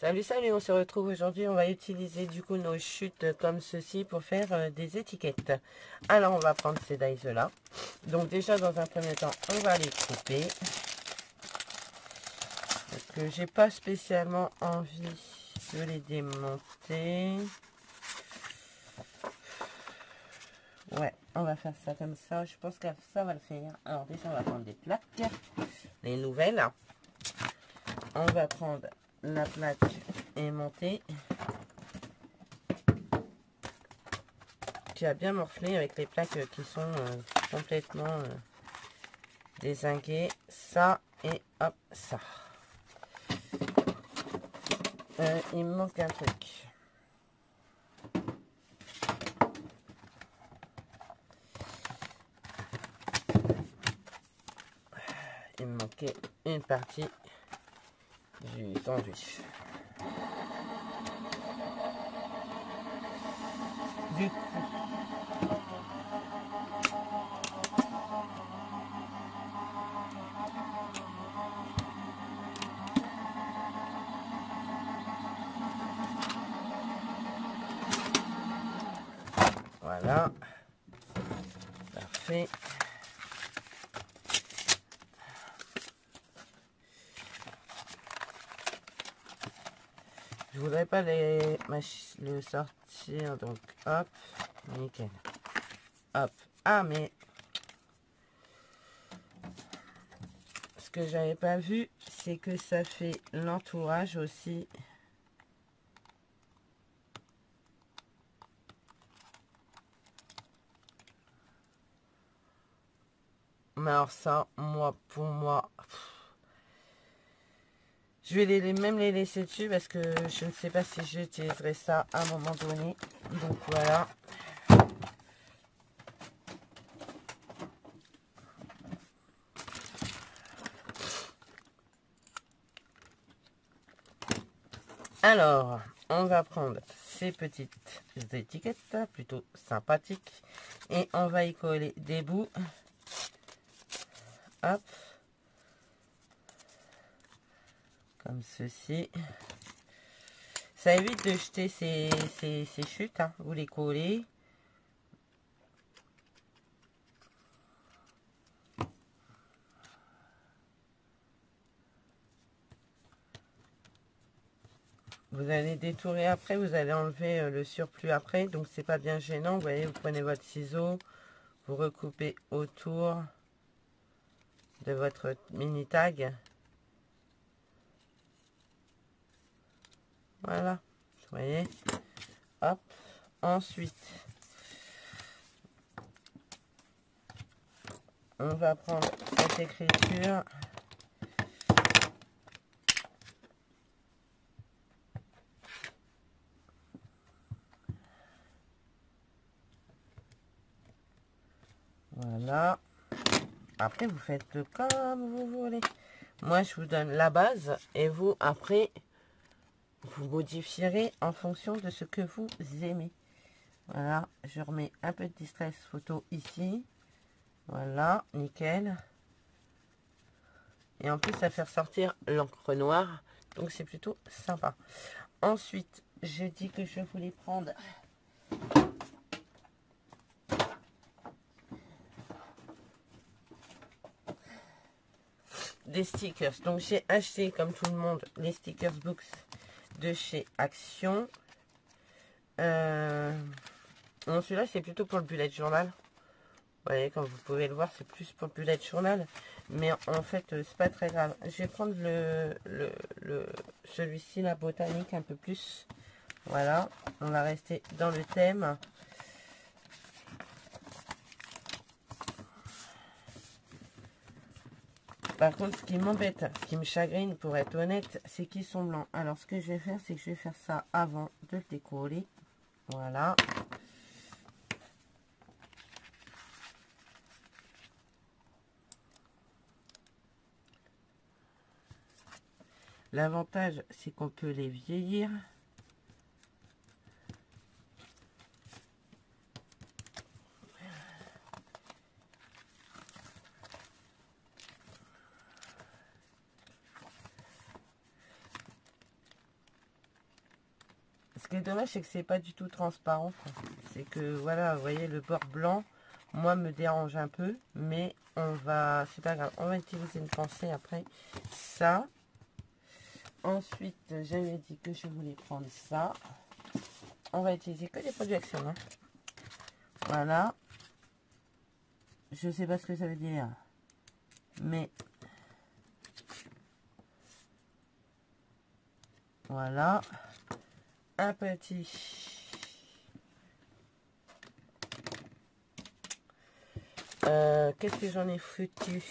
Salut, salut, on se retrouve aujourd'hui. On va utiliser du coup nos chutes comme ceci pour faire des étiquettes. Alors, on va prendre ces dies là. Donc déjà, dans un premier temps, on va les couper. Parce que j'ai pas spécialement envie de les démonter. Ouais, on va faire ça comme ça. Je pense que ça va le faire. Alors déjà, on va prendre des plaques, les nouvelles. On va prendre la plaque aimantée qui a bien morflé avec les plaques qui sont complètement dézinguées. Ça et hop, ça. Il me manque un truc. Il me manquait une partie du sandwich. Du coup, voilà. Parfait. Je voudrais pas le sortir, donc hop, nickel. Hop. Ah, mais ce que j'avais pas vu, c'est que ça fait l'entourage aussi. Mais alors ça, pour moi, je vais même les laisser dessus parce que je ne sais pas si j'utiliserai ça à un moment donné. Donc voilà. Alors, on va prendre ces petites étiquettes plutôt sympathiques et on va y coller des bouts. Hop. Comme ceci. Ça évite de jeter ces chutes. Hein. Vous les collez. Vous allez détourer après. Vous allez enlever le surplus après. Donc c'est pas bien gênant. Vous voyez, vous prenez votre ciseau. Vous recoupez autour de votre mini tag. Voilà. Vous voyez. Hop. Ensuite, on va prendre cette écriture. Voilà. Après, vous faites comme vous voulez. Moi, je vous donne la base et vous, après, vous modifierez en fonction de ce que vous aimez. Voilà, je remets un peu de distress photo ici. Voilà, nickel. Et en plus, ça fait ressortir l'encre noire. Donc, c'est plutôt sympa. Ensuite, je dis que je voulais prendre des stickers. Donc, j'ai acheté, comme tout le monde, les stickers books de chez Action. Bon, celui-là, c'est plutôt pour le bullet journal. Vous voyez, comme vous pouvez le voir, c'est plus pour le bullet journal. Mais en fait, c'est pas très grave. Je vais prendre celui-ci, la botanique, un peu plus. Voilà, on va rester dans le thème. Par contre, ce qui m'embête, ce qui me chagrine, pour être honnête, c'est qu'ils sont blancs. Alors, ce que je vais faire, c'est que je vais faire ça avant de le décoller. Voilà. L'avantage, c'est qu'on peut les vieillir. Ce qui est dommage, c'est que c'est pas du tout transparent, quoi. C'est que, voilà, vous voyez, le bord blanc, moi, me dérange un peu. Mais on va, c'est pas grave, on va utiliser une pensée après. Ça. Ensuite, j'avais dit que je voulais prendre ça. On va utiliser que des produits Action, hein. Voilà. Je sais pas ce que ça veut dire. Mais voilà. Un petit. Qu'est-ce que j'en ai foutu?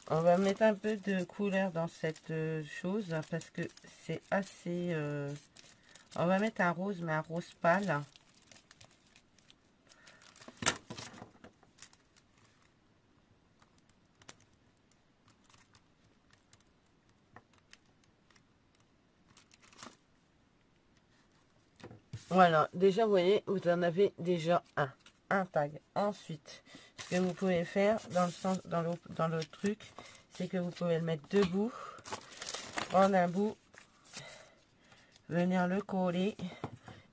On va mettre un peu de couleur dans cette chose parce que c'est assez... on va mettre un rose, mais un rose pâle. Voilà, déjà vous voyez, vous en avez déjà un tag. Ensuite, ce que vous pouvez faire dans le sens, dans le truc, c'est que vous pouvez le mettre debout, prendre un bout, venir le coller.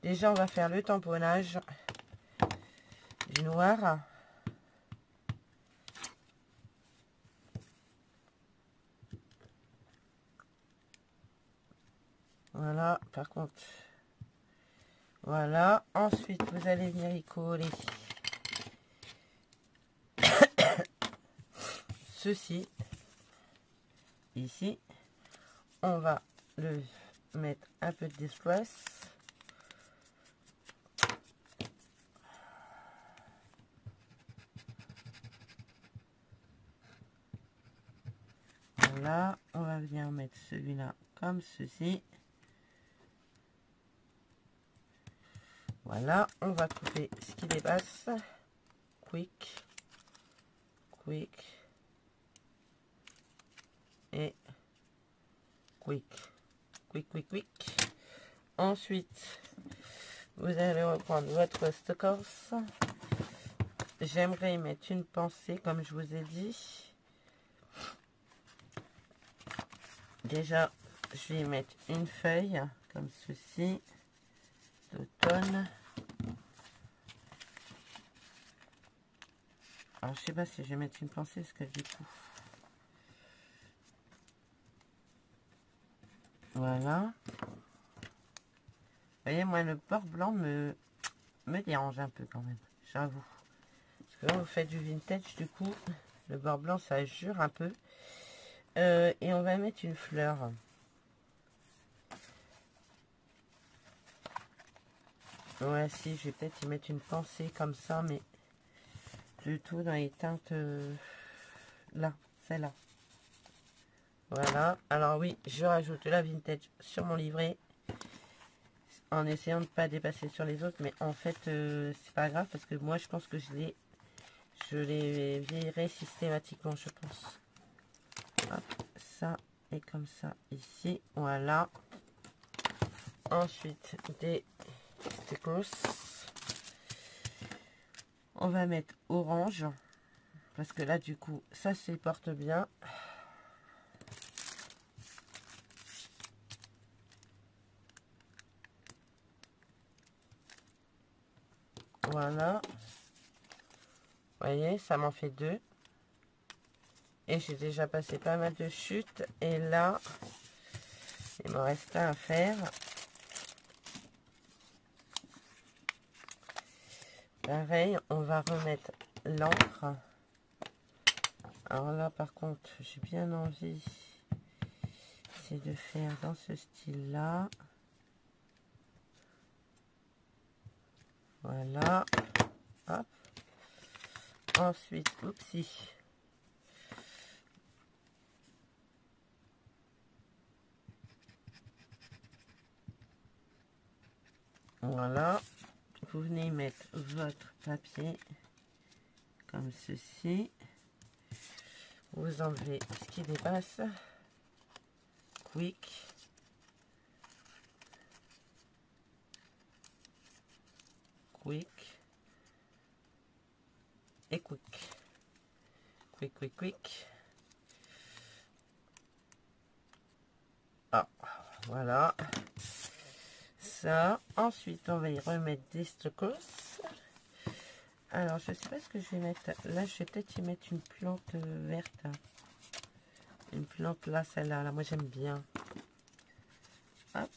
Déjà, on va faire le tamponnage du noir. Voilà, par contre, voilà. Ensuite, vous allez venir y coller ceci. Ici, on va le mettre un peu de distress. Voilà, on va venir mettre celui-là comme ceci. Voilà, on va couper ce qui dépasse. Quick, quick et quick, quick, quick, quick. Ensuite, vous allez reprendre votre stickers. J'aimerais y mettre une pensée, comme je vous ai dit. Déjà, je vais y mettre une feuille, comme ceci, d'automne. Alors, je sais pas si je vais mettre une pensée, parce que du coup... Voilà. Vous voyez, moi, le bord blanc me dérange un peu quand même, j'avoue. Parce que quand vous faites du vintage, du coup, le bord blanc, ça jure un peu. Et on va mettre une fleur. Ouais, si, je vais peut-être y mettre une pensée comme ça, mais plutôt dans les teintes là, celle-là. Voilà. Alors oui, je rajoute la vintage sur mon livret en essayant de ne pas dépasser sur les autres, mais en fait, c'est pas grave parce que moi, je pense que je les vieillerai systématiquement, je pense. Hop, ça et comme ça ici, voilà. Ensuite, des stickers. On va mettre orange parce que là, du coup, ça se porte bien. Voilà. Vous voyez, ça m'en fait deux. Et j'ai déjà passé pas mal de chutes. Et là, il me reste un à faire. Pareil, on va remettre l'encre. Alors là, par contre, j'ai bien envie, c'est de faire dans ce style-là. Voilà. Hop. Ensuite, oupsie. Voilà. Vous venez mettre votre papier comme ceci. Vous enlevez ce qui dépasse. Quick. Quick. et quick. Quick. Ah, voilà. Ça. Ensuite, on va y remettre des stocos. Alors, je sais pas ce que je vais mettre. Là, je vais peut-être y mettre une plante verte. Une plante là, celle-là. Là, moi, j'aime bien. Hop.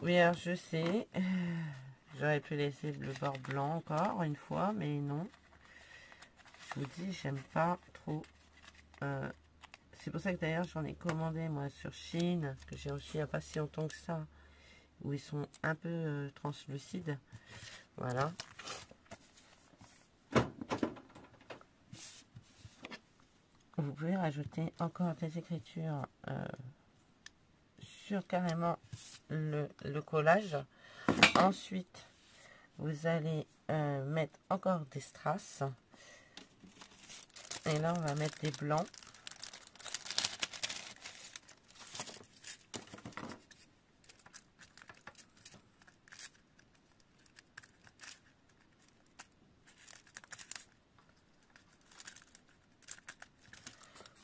Oui, alors, je sais. J'aurais pu laisser le bord blanc encore une fois, mais non. Je vous dis, j'aime pas trop. C'est pour ça que d'ailleurs, j'en ai commandé, moi, sur Chine, que j'ai reçu il n'y a pas si longtemps que ça, où ils sont un peu translucides. Voilà. Vous pouvez rajouter encore des écritures sur carrément le collage. Ensuite, vous allez mettre encore des strass. Et là, on va mettre des blancs.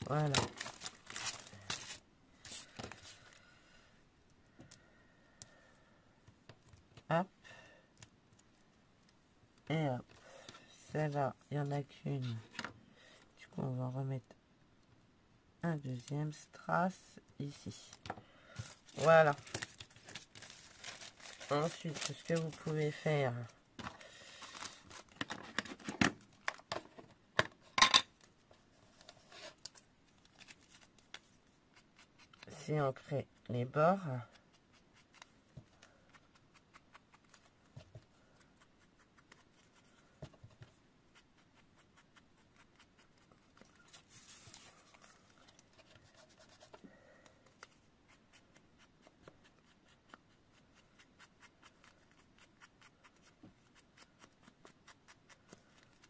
Voilà. Hop. Et hop. Celle-là, il n'y en a qu'une. Du coup, on va remettre un deuxième strass ici. Voilà. Ensuite, ce que vous pouvez faire, c'est ancrer les bords.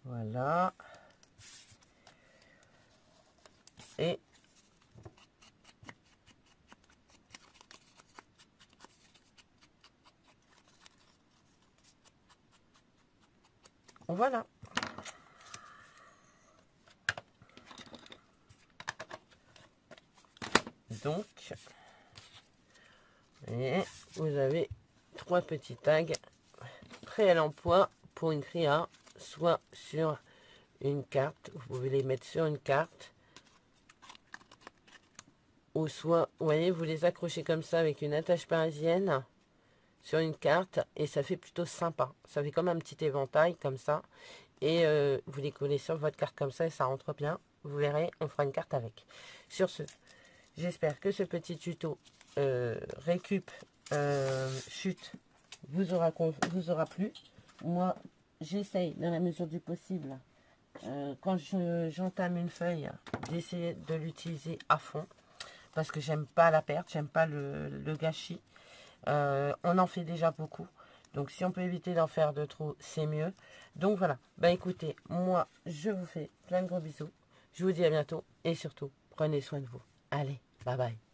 Voilà. Et voilà. Donc, et vous avez 3 petits tags prêts à l'emploi pour une créa, soit sur une carte, vous pouvez les mettre sur une carte, ou soit, vous voyez, vous les accrochez comme ça avec une attache parisienne sur une carte, et ça fait plutôt sympa. Ça fait comme un petit éventail comme ça, et vous les collez sur votre carte comme ça, et ça rentre bien. Vous verrez, on fera une carte avec. Sur ce, j'espère que ce petit tuto récup chute vous aura plu. Moi, j'essaye dans la mesure du possible, quand j'entame une feuille, d'essayer de l'utiliser à fond, parce que j'aime pas la perte, j'aime pas le gâchis. On en fait déjà beaucoup, donc si on peut éviter d'en faire de trop, c'est mieux. Donc voilà, bah écoutez, moi je vous fais plein de gros bisous, je vous dis à bientôt, et surtout prenez soin de vous. Allez, bye bye.